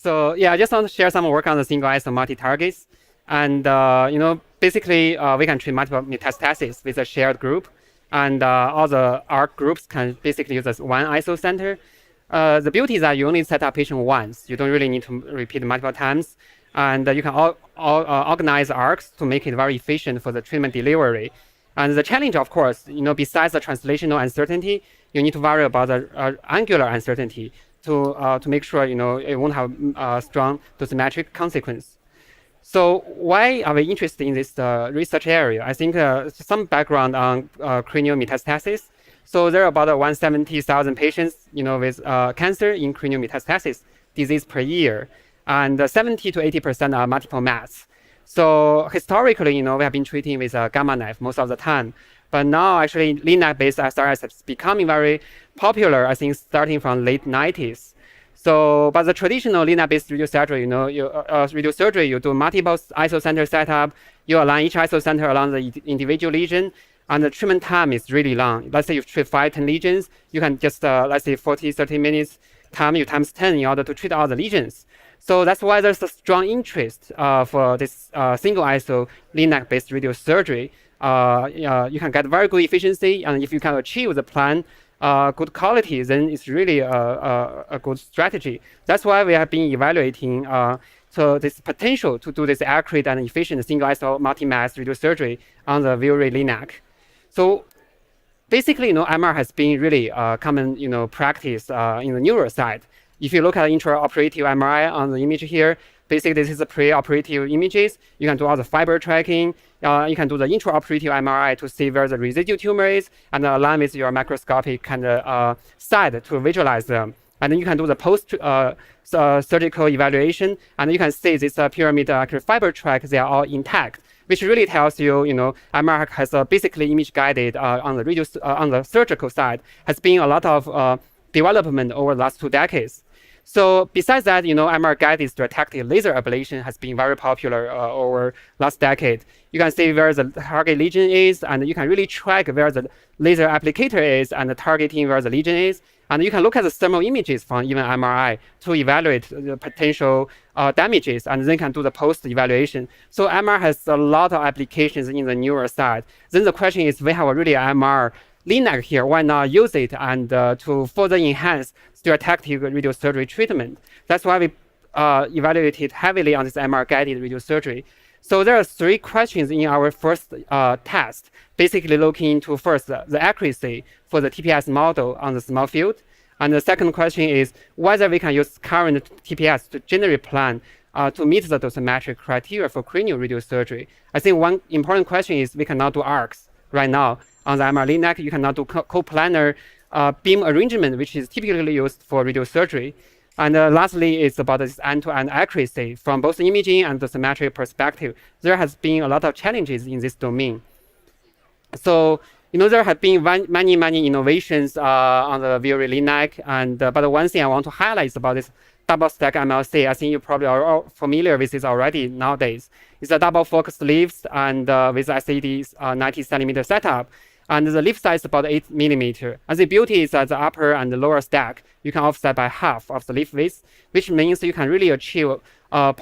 So yeah, I just want to share some work on the single ISO multi-targets. And basically, we can treat multiple metastases with a shared group. And all the ARC groups can basically use one ISO center. The beauty is that you only set up patient once. You don't really need to repeat multiple times. And you can organize ARCs to make it very efficient for the treatment delivery. And the challenge, of course, besides the translational uncertainty, you need to worry about the angular uncertainty to make sure it won't have strong dosimetric consequence. So why are we interested in this research area? I think some background on cranial metastasis. So there are about 170,000 patients, with cancer in cranial metastasis disease per year, and 70 to 80% are multiple mass. So historically, we have been treating with a gamma knife most of the time. But now, actually, LINAC-based SRS is becoming very popular, I think, starting from late 90s. So, but the traditional LINAC-based radiosurgery, you do multiple isocenter setup, you align each isocenter along the individual lesion, and the treatment time is really long. Let's say you treat 5-10 lesions, you can just, let's say 40-30 minutes time, you times 10 in order to treat all the lesions. So that's why there's a strong interest for this single ISO LINAC-based radiosurgery. You can get very good efficiency, and if you can achieve the plan, good quality, then it's really a good strategy. That's why we have been evaluating so this potential to do this accurate and efficient single ISO multi-mass radiosurgery on the ViewRay LINAC. So basically, MR has been really common, practice in the neuro side. If you look at intraoperative MRI on the image here, basically this is the pre-operative images. You can do all the fiber tracking. You can do the intraoperative MRI to see where the residual tumor is and align with your microscopic kind of side to visualize them. And then you can do the post-surgical evaluation, and you can see this pyramid fiber track, they are all intact, which really tells you, MR has basically image guided on the surgical side, has been a lot of development over the last 2 decades. So besides that, MR guided stereotactic laser ablation has been very popular over last decade. You can see where the target lesion is, and you can really track where the laser applicator is and targeting where the lesion is. And you can look at the thermal images from even MRI to evaluate the potential damages, and then can do the post-evaluation. So MR has a lot of applications in the neuro side. Then the question is, we have already MR LINAC here, why not use it and to further enhance stereotactic radiosurgery treatment? That's why we evaluated heavily on this MR-guided radiosurgery. So there are 3 questions in our first test, basically looking into first the accuracy for the TPS model on the small field. And the second question is whether we can use current TPS to generate plan to meet the dosimetric criteria for cranial radiosurgery. I think one important question is we cannot do ARCs right now. On the MR LINAC, you cannot do coplanar beam arrangement, which is typically used for radiosurgery. And lastly, it's about this end-to-end accuracy from both imaging and the dosimetric perspective. There has been a lot of challenges in this domain. So, there have been many innovations on the ViewRay LINAC, and but one thing I want to highlight is about this double stack MLC. I think you probably are all familiar with this already nowadays. It's a double focused leaves and with SAD 90 centimeter setup. And the leaf size is about 8 millimeter. And the beauty is that the upper and the lower stack, you can offset by half of the leaf width, which means you can really achieve 4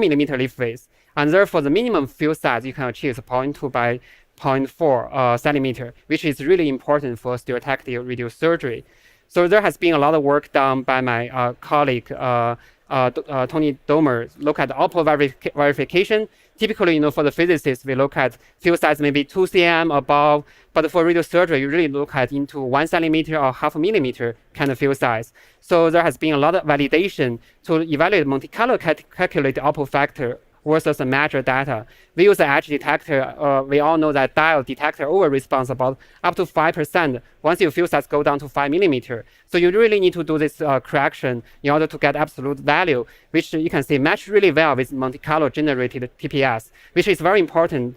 millimeter leaf width. And therefore, the minimum field size you can achieve is 0.2 by 0.4 centimeter, which is really important for stereotactic radiosurgery. So there has been a lot of work done by my colleague, Tony Domer, look at output verification. Typically, for the physicists, we look at field size maybe 2 cm above, but for radiosurgery, you really look at into 1 centimeter or half a millimeter kind of field size. So there has been a lot of validation to evaluate Monte Carlo calculate output factor versus the measured data. We use the edge detector. We all know that dial detector over response about up to 5% once your field size go down to 5 millimeter. So you really need to do this correction in order to get absolute value, which you can see match really well with Monte Carlo generated TPS, which is very important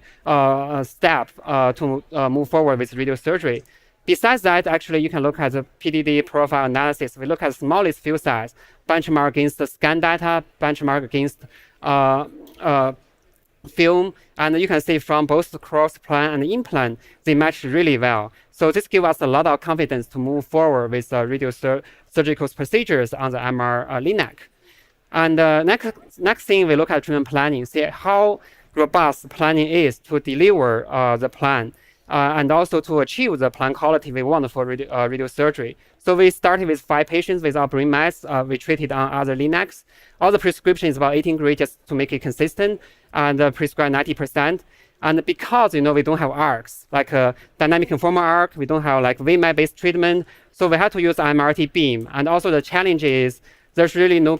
step to move forward with radiosurgery. Besides that, actually, you can look at the PDD profile analysis. We look at smallest field size, benchmark against the scan data, benchmark against film, and you can see from both the cross-plan and implant, they match really well. So this gives us a lot of confidence to move forward with radiosurgical procedures on the MR LINAC. And next thing, we look at treatment planning, see how robust planning is to deliver the plan and also to achieve the plan quality we want for radiosurgery. So we started with 5 patients with our brain mass. We treated on other LINACs. All the prescription is about 18 gray just to make it consistent, and prescribe 90%. And because we don't have ARCs, like a dynamic conformal ARC, we don't have like VMAT-based treatment, so we have to use MRT beam. And also the challenge is there's really no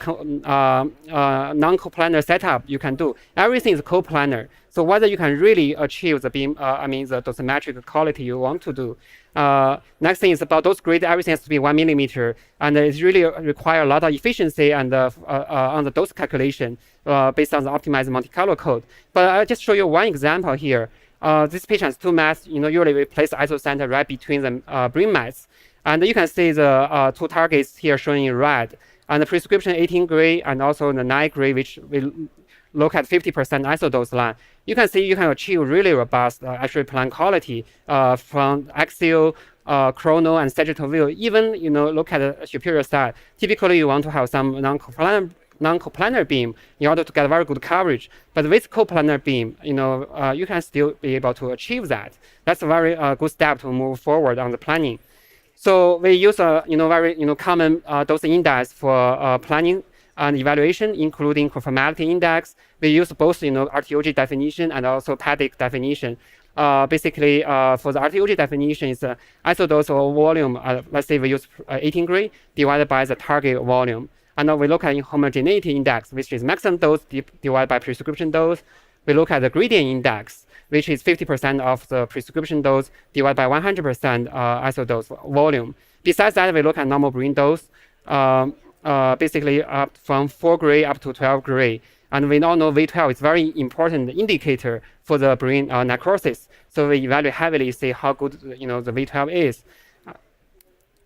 non-coplanar setup you can do. Everything is coplanar. So whether you can really achieve the beam, the dosimetric quality you want to do. Next thing is about dose grade. Everything has to be 1 millimeter, and it really require a lot of efficiency and on the dose calculation based on the optimized Monte Carlo code. But I'll just show you one example here. This patient has 2 mats. Usually we place the isocenter right between the brain mats, and you can see the 2 targets here showing in red. And the prescription 18 gray and also the 9 gray, which we look at 50% isodose line. You can see you can achieve really robust actually plan quality from axial, chronal, and sagittal view. Even look at the superior side. Typically, you want to have some non-coplanar beam in order to get very good coverage. But with coplanar beam, you can still be able to achieve that. That's a very good step to move forward on the planning. So we use a very common dose index for planning and evaluation, including conformality index. We use both RTOG definition and also PADIC definition. Basically, for the RTOG definition, it's isodose or volume. Let's say we use 18 gray divided by the target volume. And we look at homogeneity index, which is maximum dose divided by prescription dose. We look at the gradient index, which is 50% of the prescription dose divided by 100% isodose volume. Besides that, we look at normal brain dose, basically from 4 gray up to 12 gray. And we all know V12 is very important indicator for the brain necrosis. So we evaluate heavily, see how good the V12 is.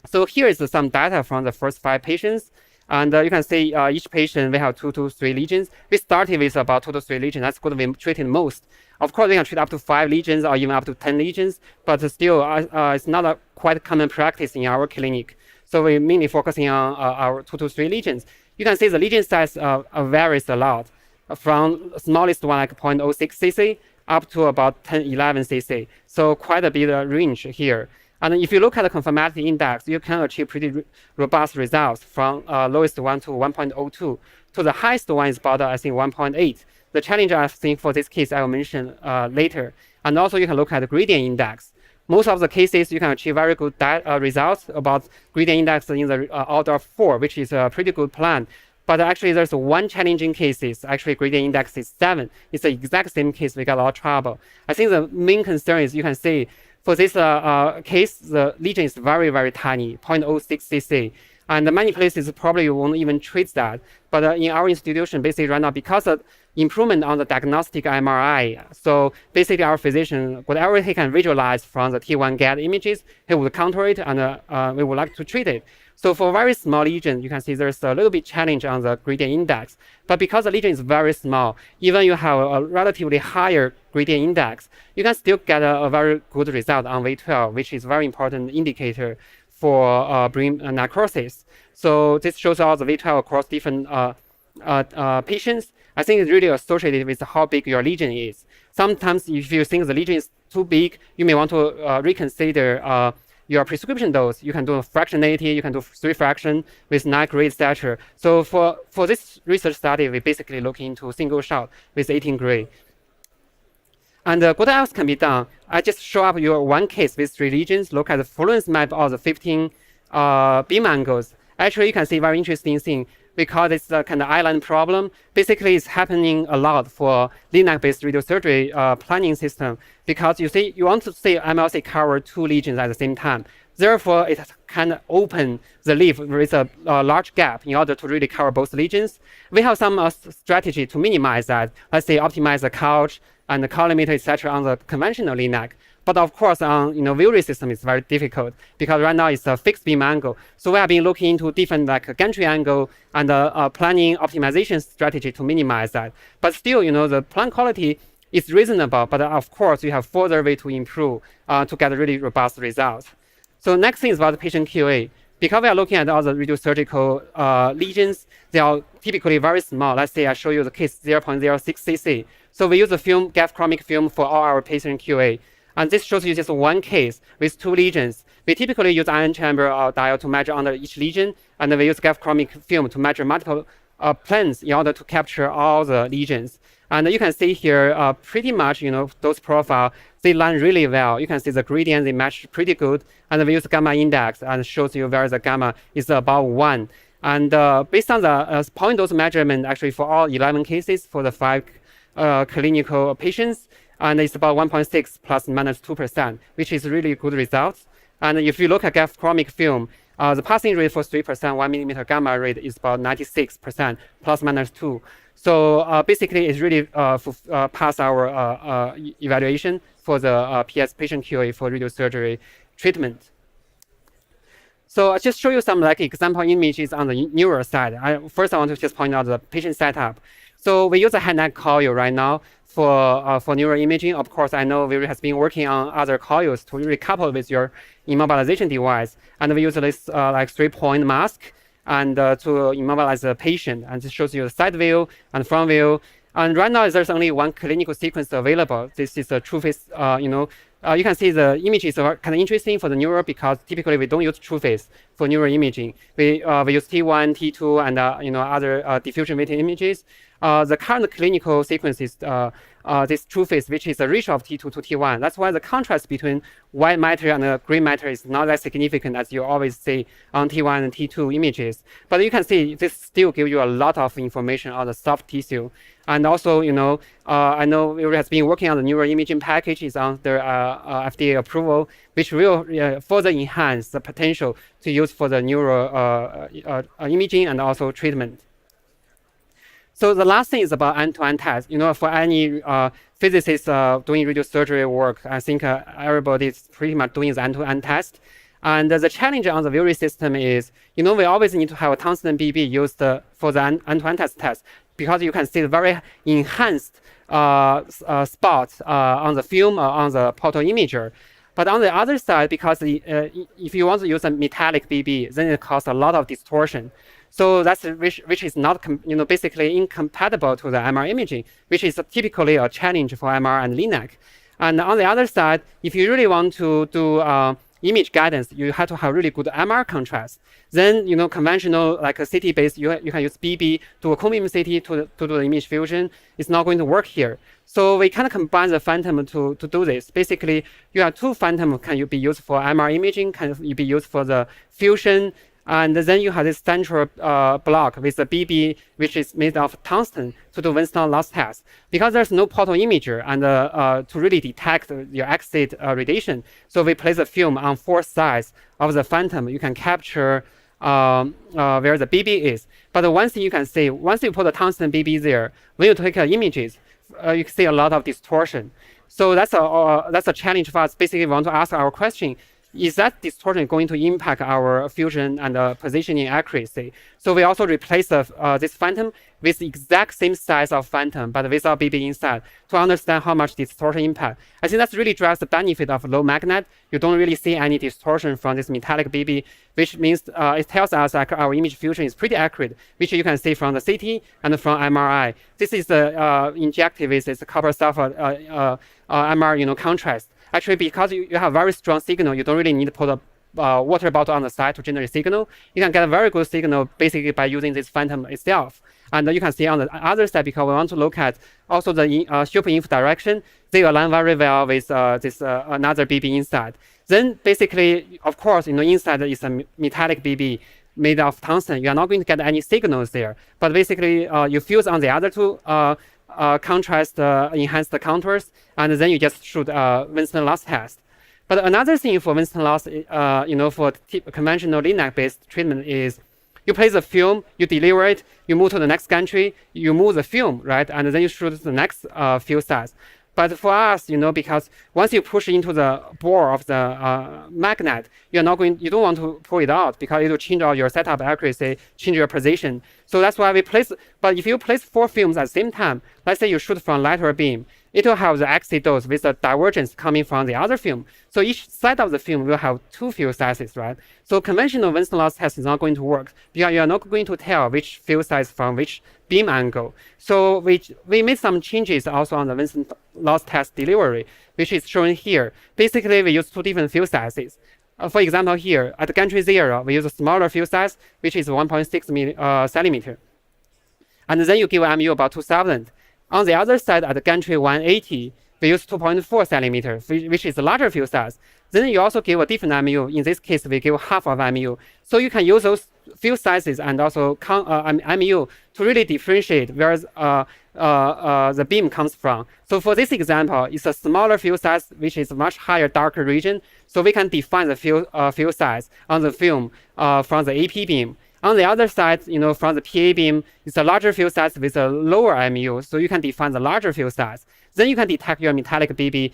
So here is some data from the first 5 patients. And you can see each patient, we have 2 to 3 lesions. We started with about 2 to 3 lesions. That's good. We treated most. Of course, we can treat up to 5 lesions or even up to 10 lesions, but still, it's not a quite common practice in our clinic. So we're mainly focusing on our 2 to 3 lesions. You can see the lesion size varies a lot, from smallest one like 0.06 cc up to about 10, 11 cc. So quite a bit of range here. And if you look at the conformality index, you can achieve pretty robust results from lowest one to 1.02 to the highest one is about, I think, 1.8. The challenge, I think, for this case, I will mention later. And also, you can look at the gradient index. Most of the cases, you can achieve very good results about gradient index in the order of 4, which is a pretty good plan. But actually, there's one challenging case. Actually, gradient index is 7. It's the exact same case. We got a lot of trouble. I think the main concern is you can see for this case, the lesion is very, very tiny, 0.06 cc. And many places probably won't even treat that. But in our institution, basically right now, because of improvement on the diagnostic MRI, so basically our physician, whatever he can visualize from the T1 GAD images, he would counter it and we would like to treat it. So for very small lesion, you can see there's a little bit challenge on the gradient index. But because the lesion is very small, even you have a relatively higher gradient index, you can still get a very good result on V12, which is a very important indicator for brain necrosis. So this shows all the V12 across different patients. I think it's really associated with how big your lesion is. Sometimes if you think the lesion is too big, you may want to reconsider your prescription dose. You can do fractionality, you can do 3 fraction with 9 gray, etc. So for this research study, we basically look into single shot with 18 gray. And what else can be done? I just show up your one case with 3 lesions, look at the fluence map of the 15 beam angles. Actually, you can see very interesting thing. We call this kind of island problem. Basically, it's happening a lot for LINAC-based radiosurgery planning system because you want to see MLC cover 2 lesions at the same time. Therefore, it kind of open the leaf with a large gap in order to really cover both lesions. We have some strategy to minimize that. Let's say optimize the couch and the collimator, etc. on the conventional LINAC. But of course, on Viri system, it's very difficult because right now it's a fixed beam angle. So we have been looking into different gantry angle and planning optimization strategy to minimize that. But still, the plan quality is reasonable. But of course, you have further way to improve to get really robust results. So next thing is about patient QA. because we are looking at all the radiosurgical lesions, they are typically very small. Let's say I show you the case 0.06 cc. So we use a film, GAF chromic film for all our patient QA. And this shows you just one case with 2 lesions. We typically use ion chamber or dial to measure under each lesion, and then we use GAF chromic film to measure multiple planes in order to capture all the lesions. And you can see here, pretty much, those profiles, they line really well. You can see the gradient, they match pretty good. And we use gamma index and shows you where the gamma is about 1. And based on the point dose measurement, actually for all 11 cases for the 5 clinical patients, and it's about 1.6 plus minus 2%, which is really good results. And if you look at GAF chromic film, the passing rate for 3%, 1 millimeter gamma rate is about 96%, plus minus 2. So basically, it's really pass our evaluation for the PS patient QA for radiosurgery treatment. So I'll just show you some example images on the neural side. First, I want to just point out the patient setup. So we use a head neck coil right now for neural imaging. Of course, I know we has been working on other coils to really couple with your immobilization device. And we use this 3-point mask and to immobilize the patient. And this shows you the side view and front view. And right now, there's only one clinical sequence available. This is a true face, you can see the images are kind of interesting for the neural because typically we don't use true face for neural imaging. We use T1, T2, and other diffusion weighted images. The current clinical sequence is this true face, which is a ratio of T2 to T1. That's why the contrast between white matter and green matter is not that significant as you always see on T1 and T2 images. But you can see this still gives you a lot of information on the soft tissue. And also, I know we has been working on the neural imaging package is under FDA approval, which will further enhance the potential to use for the neural imaging and also treatment. So the last thing is about end-to-end test. For any physicist doing radiosurgery work, I think everybody is pretty much doing the end-to-end test. And the challenge on the Vury system is, we always need to have a tungsten BB used for the end-to-end test because you can see the very enhanced spots on the film or on the portal imager. But on the other side, because if you want to use a metallic BB, then it causes a lot of distortion. So that's which is not basically incompatible to the MR imaging, which is typically a challenge for MR and LINAC. And on the other side, if you really want to do image guidance, you have to have really good MR contrast. Then conventional like a CT based, you can use BB to a cone beam CT to do the image fusion. It's not going to work here. So we kind of combine the phantom to do this. Basically, you have 2 phantom can be used for MR imaging, can be used for the fusion. And then you have this central block with the BB, which is made of tungsten to do Winston loss test. Because there's no portal imager and to really detect your exit radiation, so we place a film on 4 sides of the phantom. You can capture where the BB is. But one thing you can see, once you put the tungsten BB there, when you take images, you can see a lot of distortion. So that's a challenge for us. Basically, we want to ask our question, is that distortion going to impact our fusion and positioning accuracy? So we also replace this phantom with the exact same size of phantom, but without BB inside, to understand how much distortion impact. I think that really drives the benefit of low magnet. You don't really see any distortion from this metallic BB, which means it tells us that our image fusion is pretty accurate, which you can see from the CT and from MRI. This is injected with this copper sulfur MR contrast. Actually, because you have very strong signal, you don't really need to put a water bottle on the side to generate signal. You can get a very good signal basically by using this phantom itself. And you can see on the other side, because we want to look at also the super inf direction, they align very well with this another BB inside. Then basically, of course, inside is a metallic BB made of tungsten. You are not going to get any signals there. But basically, you fuse on the other 2 contrast enhance the contours, and then you just shoot Winston loss test. But another thing for Winston loss, for conventional LINAC-based treatment is you place the film, you deliver it, you move to the next country, you move the film, right, and then you shoot the next few size. But for us, because once you push into the bore of the magnet, you don't want to pull it out because it will change all your setup accuracy, change your position. So that's why we place. But if you place 4 films at the same time, let's say you shoot from lateral beam, it will have the exit dose with the divergence coming from the other film. So each side of the film will have two field sizes, right? So conventional Winston loss test is not going to work because you are not going to tell which field size from which beam angle. So we made some changes also on the Winston loss test delivery, which is shown here. Basically, we use two different field sizes. For example, here at gantry 0, we use a smaller field size, which is 1.6 centimeter. And then you give MU about 2000. On the other side, at gantry 180, we use 2.4 centimeter, which is a larger field size. Then you also give a different MU. In this case, we give half of MU. So you can use those field sizes and also MU to really differentiate where the beam comes from. So for this example, it's a smaller field size, which is a much higher, darker region. So we can define the field size on the film from the AP beam. On the other side, from the PA beam, it's a larger field size with a lower MU, so you can define the larger field size. Then you can detect your metallic BB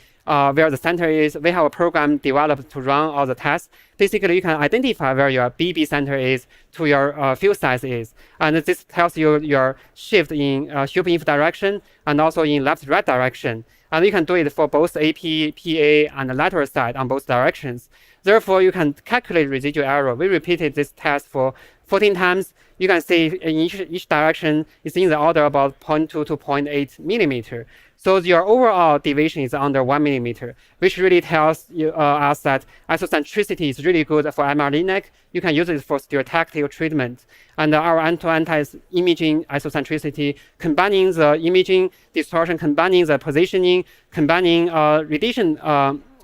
where the center is. We have a program developed to run all the tests. Basically, you can identify where your BB center is to your field size is. And this tells you your shift in Hubin direction and also in left-right direction. And you can do it for both AP, PA, and the lateral side on both directions. Therefore, you can calculate residual error. We repeated this test for 14 times. You can see in each direction is in the order about 0.2 to 0.8 millimeter. So your overall deviation is under 1 millimeter, which really tells us that isocentricity is really good for MR-LINAC. You can use it for stereotactic treatment. And our end-to-end imaging isocentricity, combining the imaging distortion, combining the positioning, combining radiation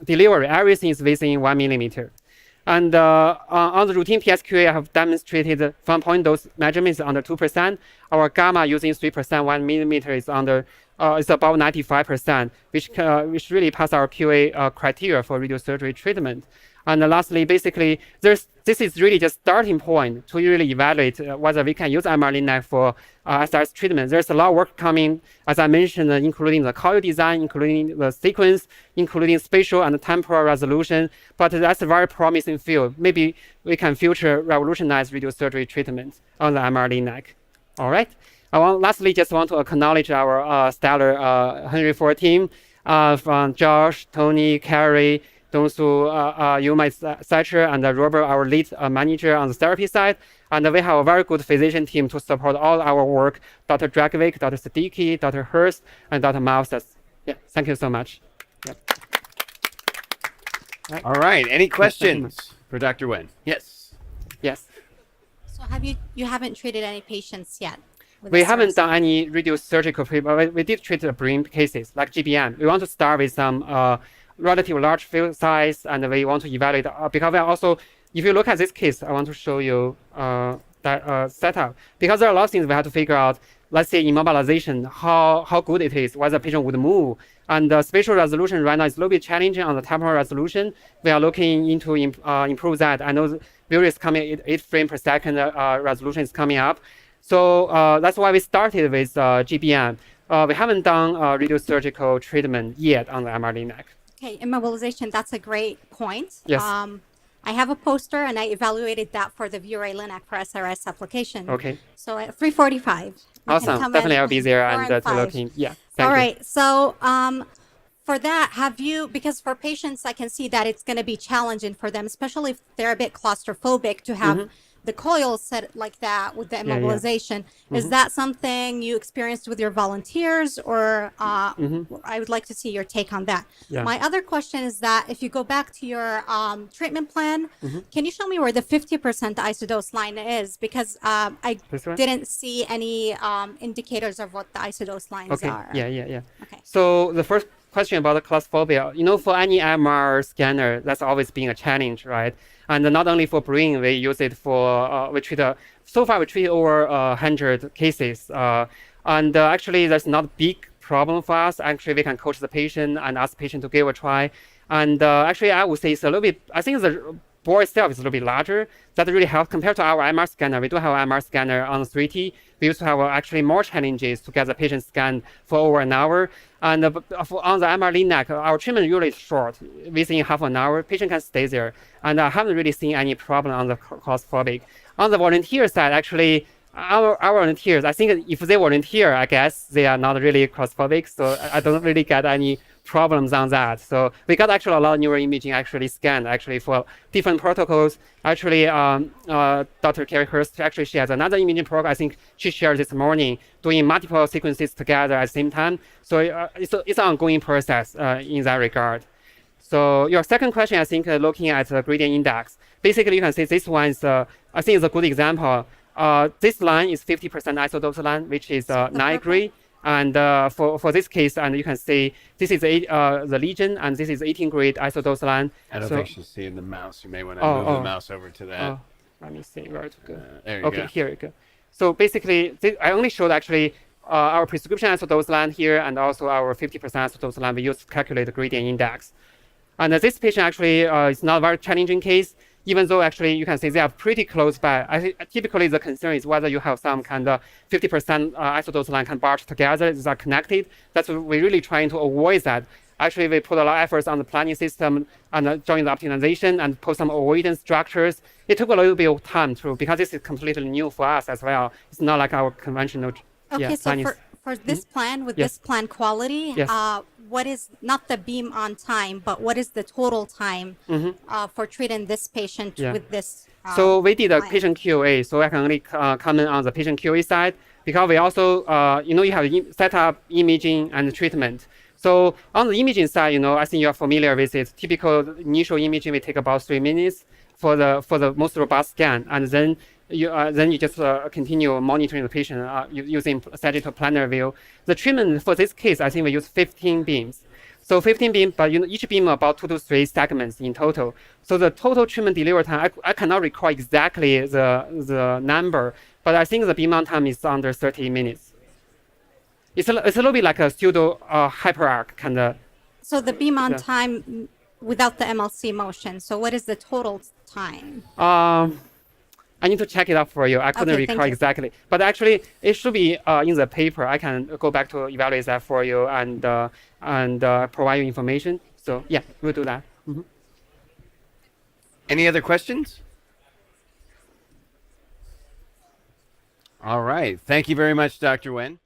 delivery, everything is within 1 millimeter. And on the routine PSQA, I have demonstrated from point dose measurements under 2%. Our gamma using 3%, 1 millimeter is under it's about 95%, which really pass our QA criteria for radiosurgery treatment. And lastly, basically, this is really just starting point to really evaluate whether we can use MR-LINAC for SRS treatment. There's a lot of work coming, as I mentioned, including the coil design, including the sequence, including spatial and temporal resolution. But that's a very promising field. Maybe we can future revolutionize radiosurgery treatment on the MR-LINAC. All right. Lastly, just want to acknowledge our stellar 104 team from Josh, Tony, Carrie, Dongsu, Yuma Sacher, and Robert, our lead manager on the therapy side. And we have a very good physician team to support all our work, Dr. Dragovic, Dr. Siddiqui, Dr. Hurst, and Dr. Mouses. Yeah, thank you so much. Yeah. All right, any questions for Dr. Wen? Yes. Yes. So you haven't treated any patients yet? We haven't done any radiosurgical treatment. We did treat the brain cases like GBM. We want to start with some relatively large field size, and we want to evaluate because we also, if you look at this case, I want to show you that setup, because there are a lot of things we have to figure out. Let's say immobilization, how good it is, whether the patient would move. And the spatial resolution right now is a little bit challenging on the temporal resolution. We are looking into improve that. I know the view is coming 8 frames per second resolution is coming up. So that's why we started with GBM. We haven't done radiosurgical treatment yet on the MR-LINAC. Okay, immobilization, that's a great point. Yes. I have a poster, and I evaluated that for the LINAC for SRS application. Okay. So at 3:45. Awesome. Definitely I'll be there and to 5. look in. Yeah. All right. So for that, because for patients, I can see that it's going to be challenging for them, especially if they're a bit claustrophobic, to have the coil set like that with the immobilization. Is that something you experienced with your volunteers, or I would like to see your take on that. Yeah. My other question is that if you go back to your treatment plan, can you show me where the 50% isodose line is? Because I didn't see any indicators of what the isodose lines are. Yeah. Okay. So the first question about the claustrophobia, for any MR scanner, that's always been a challenge, right? And not only for brain, we use it for, so far we treat over 100 cases. And actually, that's not a big problem for us. Actually, we can coach the patient and ask the patient to give a try. And actually, I would say it's a little bit, I think the bore itself is a little bit larger. That really helps compared to our MR scanner. We do have an MR scanner on the 3T. We used to have actually more challenges to get the patient scanned for over an hour. And on the MR-LINAC, our treatment usually is short. Within half an hour, patient can stay there. And I haven't really seen any problem on the claustrophobic. On the volunteer side, actually, our volunteers, I think if they volunteer, I guess they are not really claustrophobic, so I don't really get any problems on that. So we got actually a lot of neuroimaging actually scanned actually for different protocols. Actually, Dr. Carrie Hurst, actually she has another imaging program. I think she shared this morning doing multiple sequences together at the same time. So it's an ongoing process in that regard. So your second question, I think, looking at the gradient index. Basically, you can see this one is, I think, is a good example. This line is 50% isodose line, which is 9 gray. And for this case, and you can see this is the lesion, and this is 18 grade isodose line. I don't think she's seeing the mouse. You may want to move the mouse over to that. Let me see where to go. There you go. Okay, here you go. So basically, I only showed actually our prescription isodose line here, and also our 50% isodose line we use to calculate the gradient index. And this patient actually is not a very challenging case, even though actually you can see they are pretty close by. Typically the concern is whether you have some kind of 50% isodose line can barge together, these are connected. That's what we're really trying to avoid that. Actually, we put a lot of efforts on the planning system and join the optimization and put some avoidance structures. It took a little bit of time too, because this is completely new for us as well. It's not like our conventional planning. For this plan, with this plan quality, what is not the beam on time, but what is the total time for treating this patient with this? So we did a patient QA, so I can only comment on the patient QA side, because we also, you have setup, imaging, and treatment. So on the imaging side, I think you're familiar with it. Typical initial imaging will take about 3 minutes for the most robust scan, and then you just continue monitoring the patient using sagittal planar view. The treatment for this case, I think we use 15 beams. So 15 beams, but each beam about 2 to 3 segments in total. So the total treatment delivery time, I cannot recall exactly the number, but I think the beam on time is under 30 minutes. It's a little bit like a pseudo hyperarc kind of. So the beam on time without the MLC motion. So what is the total time? I need to check it out for you. I couldn't recall exactly, but actually it should be in the paper. I can go back to evaluate that for you and provide you information. So yeah, we'll do that. Any other questions? All right. Thank you very much, Dr. Wen.